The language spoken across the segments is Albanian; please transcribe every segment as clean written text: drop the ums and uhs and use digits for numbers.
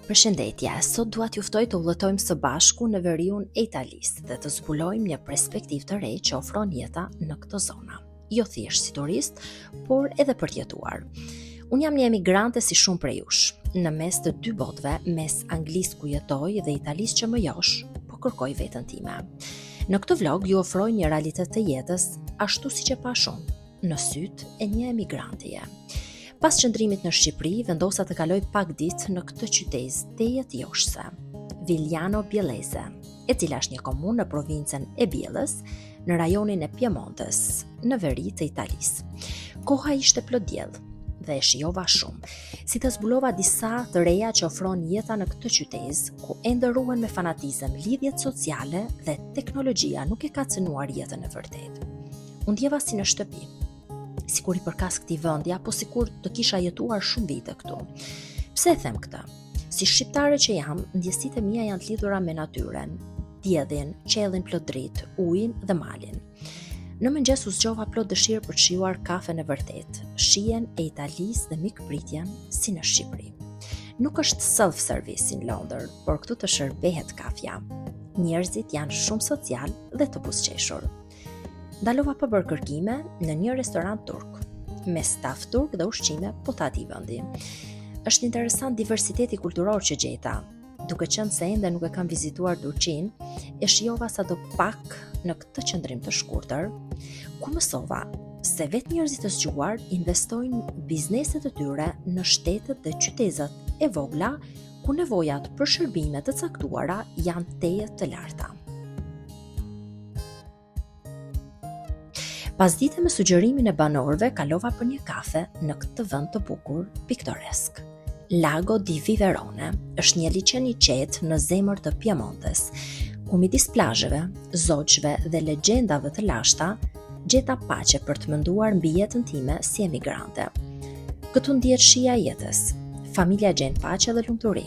Përshëndetje, sot dua t'ju ftoj të udhëtojmë së bashku në veriun e Italisë dhe të zbulojmë një perspektivë të re që ofron jeta në këtë zona. Jo thjesht si turist, por edhe për t'jetuar. Unë jam një emigrante si shumë prej jush, në mes të dy botëve, mes Anglisë ku jetoj dhe Italisë që më josh, po kërkoj veten time. Në këtë vlog ju ofroj një realitet të jetës ashtu siç e pa shumë, në syt e një emigranteje. Pas qëndrimit në Shqipëri, vendosa të kaloj pak ditë në këtë qytet tejet joshse, Vigliano Bjellese, e cila është një komunë në provincën e Bjellës, në rajonin e Piemontes, në veri të Italisë. Koha ishte plot diell dhe e shijova shumë, si të zbulova disa të reja që ofron jeta në këtë qytet, ku ende ruhen me fanatizëm lidhjet sociale dhe teknologjia nuk e ka cënuar jetën e vërtetë. Unë ndjeva si në shtëpi, sikur i përkas këtij vendi apo sikur të kisha jetuar shumë vite këtu. Pse e them këtë? Si shqiptare që jam, ndjesitë e mia janë të lidhura me natyrën, diellin, qiellin plot dritë, ujin dhe malin. Në mëngjes u zgjova plot dëshirë për të shijuar kafen e vërtet, shijen e Italisë dhe mikpritjen si në Shqipëri. Nuk është self-service si në Londër, por këtu të shërbehet kafja. Njerëzit janë shumë social dhe të buzëqeshur. Ndalova për bërë kërkime në një restorant turk, me staf turk dhe ushqime po të atij vendi. Është interesant diversiteti kulturor që gjeta, duke qenë se ende nuk e kam vizituar Turqinë, e shijova sado pak në këtë qëndrim të shkurtër, ku mësova se vetë njerëzit të zgjuar investojnë bizneset e tyre në shtetet dhe qytetet e vogla, ku nevojat për shërbime të caktuara janë teje të larta. Pas dite me sugjerimin e banorëve, kalova për një kafe në këtë vend të bukur, piktoresk. Lago di Viverone është një liçen i qetë në zemër të Piemontes, ku midis plazheve, zogjve dhe legjendave të lashta, gjeta paqe për të menduar mbi jetën time si emigrante. Këtu ndihet shija e jetës, familja gjen paqe dhe lumturi.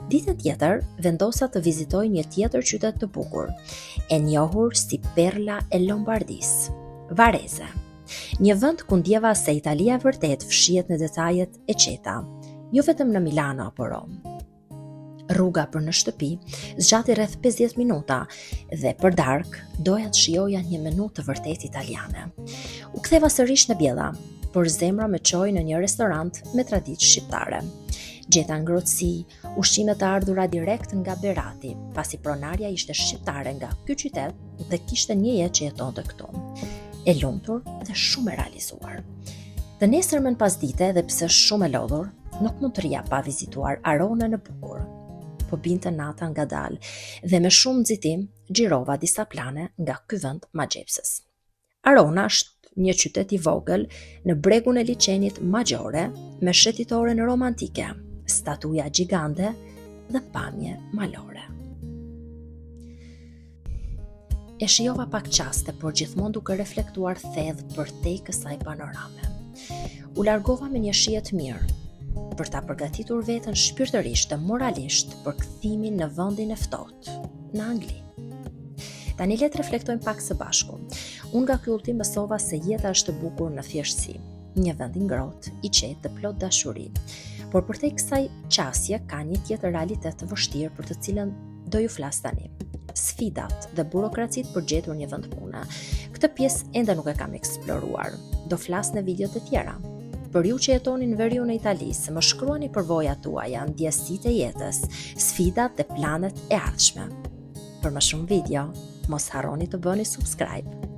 Ditën tjetër, vendosa të vizitoj një tjetër qytet të bukur, e njohur si Perla e Lombardisë, Varese. Një vend ku ndjeva se Italia e vërtet fshihet në detajet e qeta, jo vetëm në Milano apo Rom. Rruga për në shtëpi zgjati rreth 50 minuta dhe për darkë doja të shijoja një menu të vërtet italiane. U ktheva sërish në Bjella, por zemra më çoi në një restorant me traditë shqiptare. Gjeta ngrohtësi, ushqime të ardhura direkt nga Berati, pasi pronarja ishte shqiptare nga ky qytet dhe kishte një jetë që jetonte këtu, e lumtur dhe shumë e realizuar. Të nesërmen pas dite, dhe pse shumë e lodhur, nuk mund të rija pa vizituar Aronën e bukur. Po binte nata ngadalë dhe me shumë nxitim xhirova disa plane nga ky vend magjepsës. Arona është një qytet i vogël në bregun e liçenit Maggiore me shetitoren romantike, statuja gjigande dhe pamje malore. E shijova pak qaste, por gjithmonë duke reflektuar thellë përtej kësaj panorame. U largova me një shije të mirë, për ta përgatitur veten shpirtërisht dhe moralisht për kthimin në vendin e ftohtë, në Angli. Tani le të reflektojmë pak së bashku. Unë nga ky udhtim mësova se jeta është e bukur në thjeshtësi, një vend i ngrohtë, i qetë dhe plot dashuri. Por përtej kësaj qasje ka një tjetër realitet të vështirë për të cilën do ju flas tani. Sfidat dhe burokracitë për gjetur një vend pune. Këtë pjesë ende nuk e kam eksploruar. Do flas në videot e tjera. Për ju që jetoni në veriun e Italisë, më shkruani përvojat tuaja, ndjesitë e jetës, sfidat dhe planet e ardhshme. Për më shumë video, mos harroni të bëni subscribe.